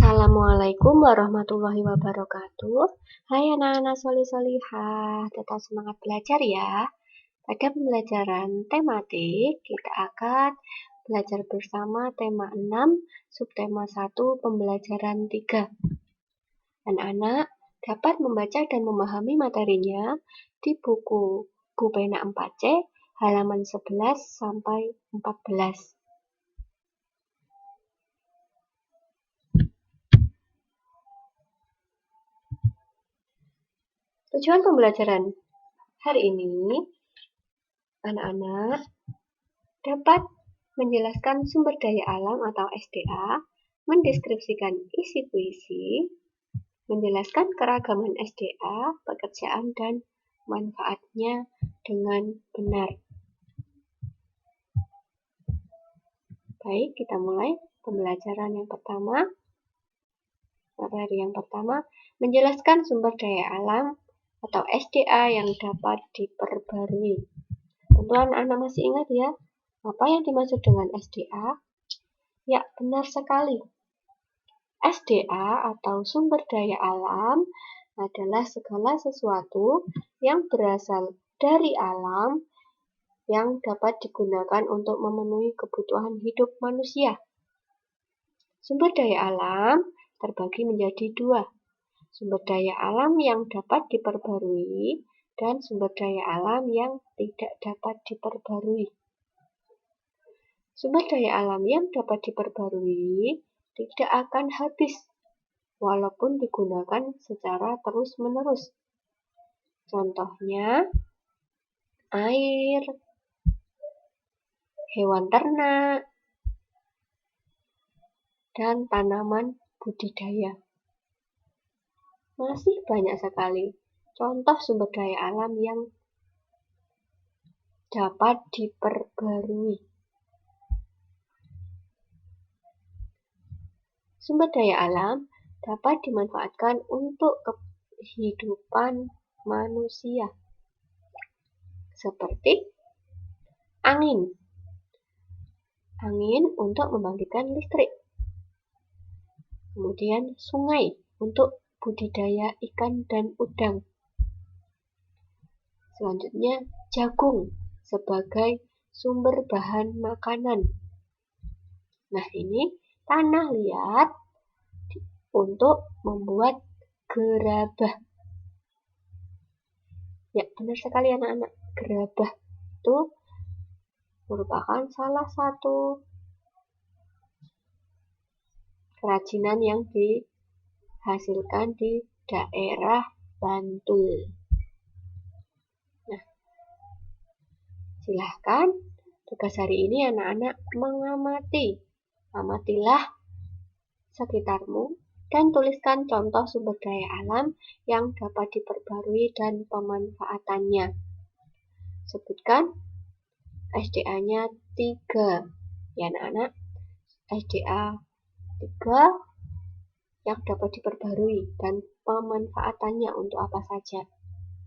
Assalamualaikum warahmatullahi wabarakatuh. Hai anak-anak solih-solihah, tetap semangat belajar ya. Pada pembelajaran tematik, kita akan belajar bersama tema 6, subtema 1, pembelajaran 3. Anak-anak dapat membaca dan memahami materinya di buku Bu Pena 4C, halaman 11 sampai 14. Tujuan pembelajaran hari ini, anak-anak dapat menjelaskan sumber daya alam atau SDA, mendeskripsikan isi puisi, menjelaskan keragaman SDA, pekerjaan dan manfaatnya dengan benar. Baik, kita mulai pembelajaran yang pertama. Materi yang pertama, menjelaskan sumber daya alam atau SDA yang dapat diperbarui. Tentu anak-anak masih ingat ya, apa yang dimaksud dengan SDA? Ya, benar sekali. SDA atau sumber daya alam adalah segala sesuatu yang berasal dari alam yang dapat digunakan untuk memenuhi kebutuhan hidup manusia. Sumber daya alam terbagi menjadi dua. Sumber daya alam yang dapat diperbarui dan sumber daya alam yang tidak dapat diperbarui. Sumber daya alam yang dapat diperbarui tidak akan habis walaupun digunakan secara terus-menerus. Contohnya, air, hewan ternak, dan tanaman budidaya. Masih banyak sekali contoh sumber daya alam yang dapat diperbarui. Sumber daya alam dapat dimanfaatkan untuk kehidupan manusia, seperti angin. Angin untuk membangkitkan listrik. Kemudian sungai untuk budidaya ikan dan udang. Selanjutnya jagung sebagai sumber bahan makanan. Nah, ini tanah liat untuk membuat gerabah. Ya, benar sekali anak-anak. Gerabah itu merupakan salah satu kerajinan yang dihasilkan di daerah Bantul. Nah, silahkan tugas hari ini anak-anak mengamati. Amatilah sekitarmu dan tuliskan contoh sumber daya alam yang dapat diperbarui dan pemanfaatannya. Sebutkan SDA-nya 3. Ya anak-anak, SDA 3 yang dapat diperbarui dan pemanfaatannya untuk apa saja.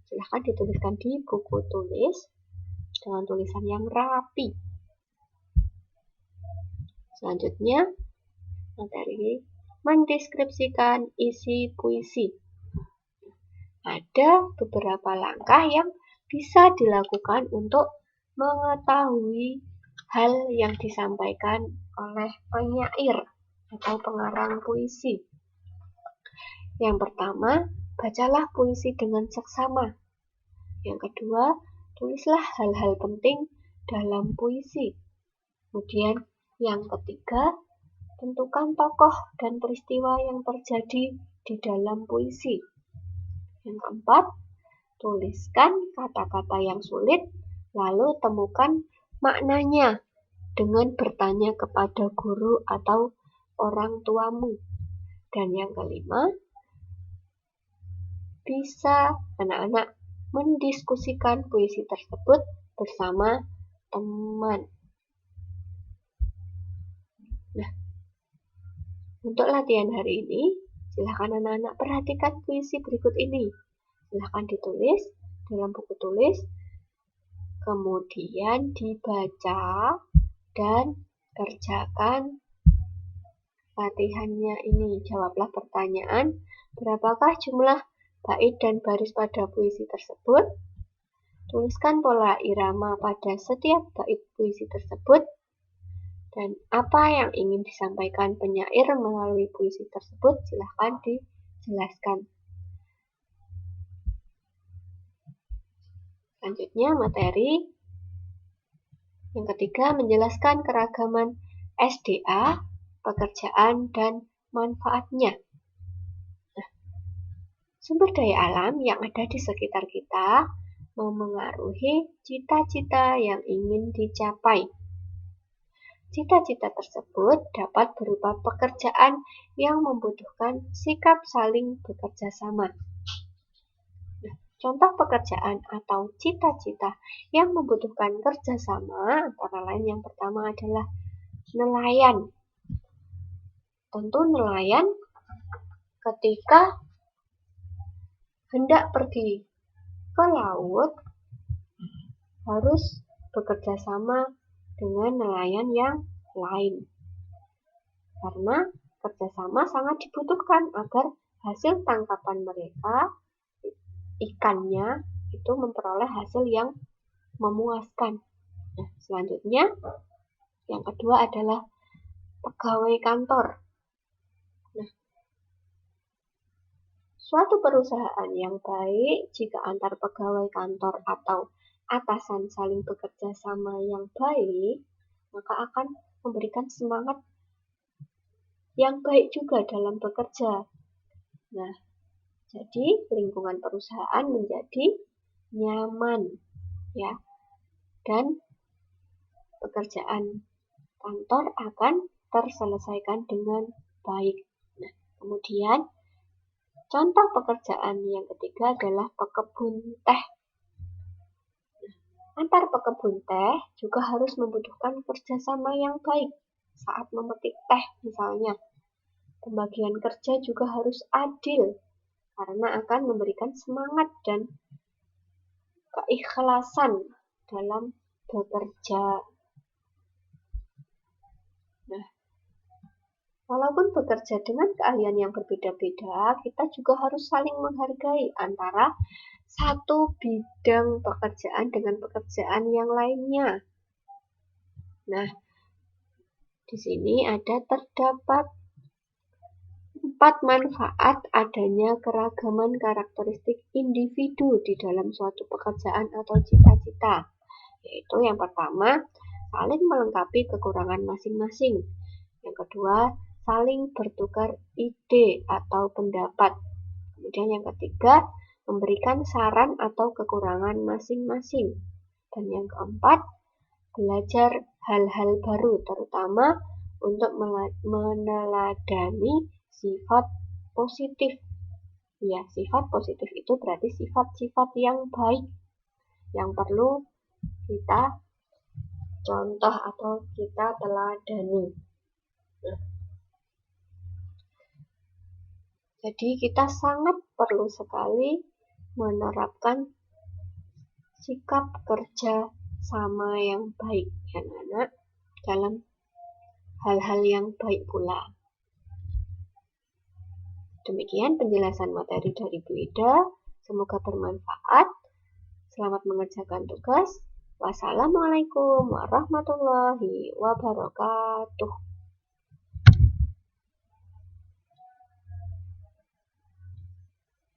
Silahkan dituliskan di buku tulis dengan tulisan yang rapi. Selanjutnya, materi mendeskripsikan isi puisi. Ada beberapa langkah yang bisa dilakukan untuk mengetahui hal yang disampaikan oleh penyair atau pengarang puisi. Yang pertama, bacalah puisi dengan seksama. Yang kedua, tulislah hal-hal penting dalam puisi. Kemudian yang ketiga, tentukan tokoh dan peristiwa yang terjadi di dalam puisi. Yang keempat, tuliskan kata-kata yang sulit, lalu temukan maknanya dengan bertanya kepada guru atau orang tuamu. Dan yang kelima, bisa anak-anak mendiskusikan puisi tersebut bersama teman. Nah, untuk latihan hari ini, silakan anak-anak perhatikan puisi berikut ini. Silakan ditulis dalam buku tulis, kemudian dibaca dan kerjakan latihannya ini. Jawablah pertanyaan, berapakah jumlah bait dan baris pada puisi tersebut? Tuliskan pola irama pada setiap bait puisi tersebut. Dan apa yang ingin disampaikan penyair melalui puisi tersebut? Silahkan dijelaskan. Selanjutnya materi yang ketiga, menjelaskan keragaman SDA, pekerjaan, dan manfaatnya. Nah, sumber daya alam yang ada di sekitar kita memengaruhi cita-cita yang ingin dicapai. Cita-cita tersebut dapat berupa pekerjaan yang membutuhkan sikap saling bekerja sama. Contoh pekerjaan atau cita-cita yang membutuhkan kerjasama antara lain yang pertama adalah nelayan. Tentu nelayan ketika hendak pergi ke laut harus bekerja sama dengan nelayan yang lain. Karena kerjasama sangat dibutuhkan agar hasil tangkapan mereka ikannya itu memperoleh hasil yang memuaskan. Nah, selanjutnya yang kedua adalah pegawai kantor. Nah, suatu perusahaan yang baik jika antar pegawai kantor atau atasan saling bekerja sama yang baik, maka akan memberikan semangat yang baik juga dalam bekerja. Nah, jadi lingkungan perusahaan menjadi nyaman, ya, dan pekerjaan kantor akan terselesaikan dengan baik. Nah, kemudian contoh pekerjaan yang ketiga adalah pekebun teh. Nah, antar pekebun teh juga harus membutuhkan kerjasama yang baik saat memetik teh misalnya. Pembagian kerja juga harus adil karena akan memberikan semangat dan keikhlasan dalam bekerja. Nah, walaupun bekerja dengan keahlian yang berbeda-beda, kita juga harus saling menghargai antara satu bidang pekerjaan dengan pekerjaan yang lainnya. Nah, di sini terdapat 4 manfaat adanya keragaman karakteristik individu di dalam suatu pekerjaan atau cita-cita. Yaitu yang pertama, saling melengkapi kekurangan masing-masing. Yang kedua, saling bertukar ide atau pendapat. Kemudian yang ketiga, memberikan saran atau kekurangan masing-masing. Dan yang keempat, belajar hal-hal baru, terutama untuk meneladani sifat positif. Ya, sifat positif itu berarti sifat-sifat yang baik yang perlu kita contoh atau kita teladani. Nah, jadi kita sangat perlu sekali menerapkan sikap kerja sama yang baik, ya anak-anak, dalam hal-hal yang baik pula. Demikian penjelasan materi dari Bu Ida. Semoga bermanfaat. Selamat mengerjakan tugas. Wassalamualaikum warahmatullahi wabarakatuh.